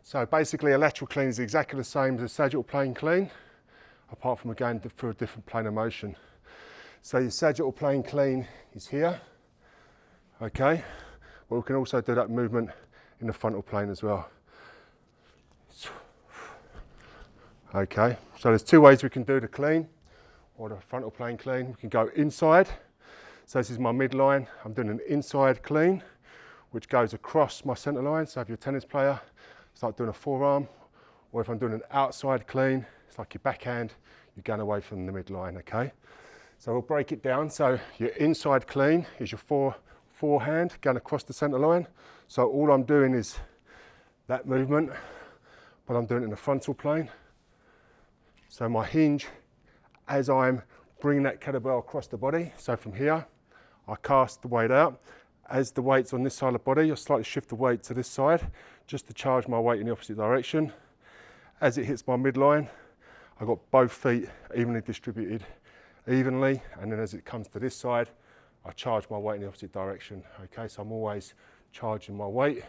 So basically a lateral clean is exactly the same as a sagittal plane clean, apart from again through a different plane of motion. So your sagittal plane clean is here, okay? But we can also do that movement in the frontal plane as well. Okay, so there's two ways we can do the clean, or the frontal plane clean. We can go inside. So this is my midline. I'm doing an inside clean, which goes across my centre line. So if you're a tennis player, it's like doing a forearm. Or if I'm doing an outside clean, it's like your backhand, you're going away from the midline, okay? So we'll break it down. So your inside clean is your forehand going across the centre line. So all I'm doing is that movement, but I'm doing it in the frontal plane. So my hinge, as I'm bringing that kettlebell across the body, so from here, I cast the weight out. As the weight's on this side of the body, I slightly shift the weight to this side, just to charge my weight in the opposite direction. As it hits my midline, I've got both feet evenly distributed, evenly, and then as it comes to this side, I charge my weight in the opposite direction. Okay, so I'm always charging my weight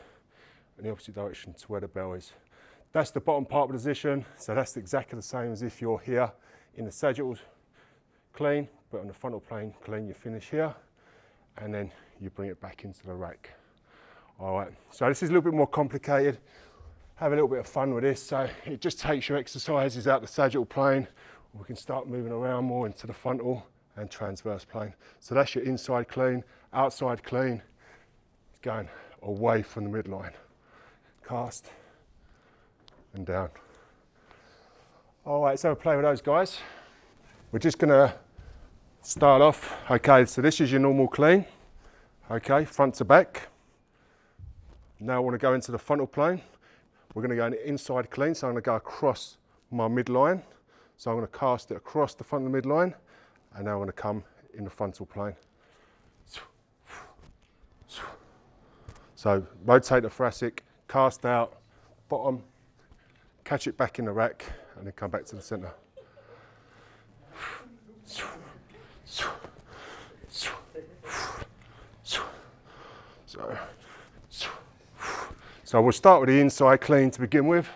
in the opposite direction to where the bell is. That's the bottom part position, so that's exactly the same as if you're here in the sagittal clean, but on the frontal plane clean, you finish here, and then you bring it back into the rack. All right, so this is a little bit more complicated. Have a little bit of fun with this. So it just takes your exercises out the sagittal plane. We can start moving around more into the frontal and transverse plane. So that's your inside clean. Outside clean, it's going away from the midline. Cast and down. All right, so we'll play with those guys. We're just gonna start off. Okay, so this is your normal clean. Okay, front to back. Now I want to go into the frontal plane. We're going to go in the inside clean, so I'm going to go across my midline. So I'm going to cast it across the front of the midline, and now I'm going to come in the frontal plane. So rotate the thoracic, cast out, bottom, catch it back in the rack, and then come back to the centre. So we'll start with the inside clean to begin with,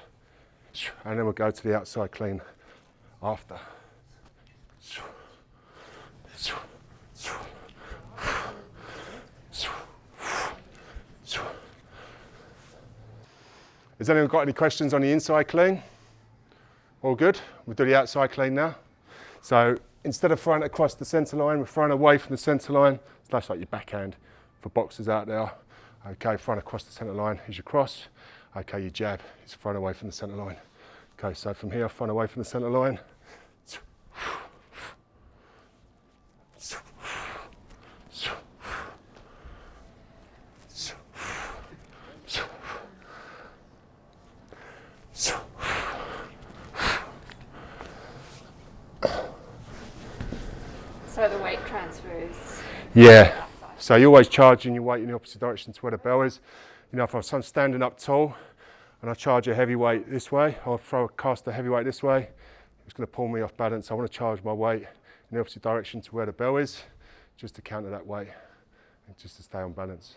and then we'll go to the outside clean after. Has anyone got any questions on the inside clean? All good? We'll do the outside clean now. So instead of throwing it across the centre line, we're throwing away from the centre line. So that's like your backhand for boxers out there. Okay, throwing across the centre line is your cross. Okay, your jab is thrown away from the centre line. Okay, so from here, thrown away from the centre line. So the weight transfers. Yeah. So you're always charging your weight in the opposite direction to where the bell is. You know, if I'm standing up tall and I charge a heavy weight this way, or cast a heavy weight this way, it's going to pull me off balance. I want to charge my weight in the opposite direction to where the bell is, just to counter that weight and just to stay on balance.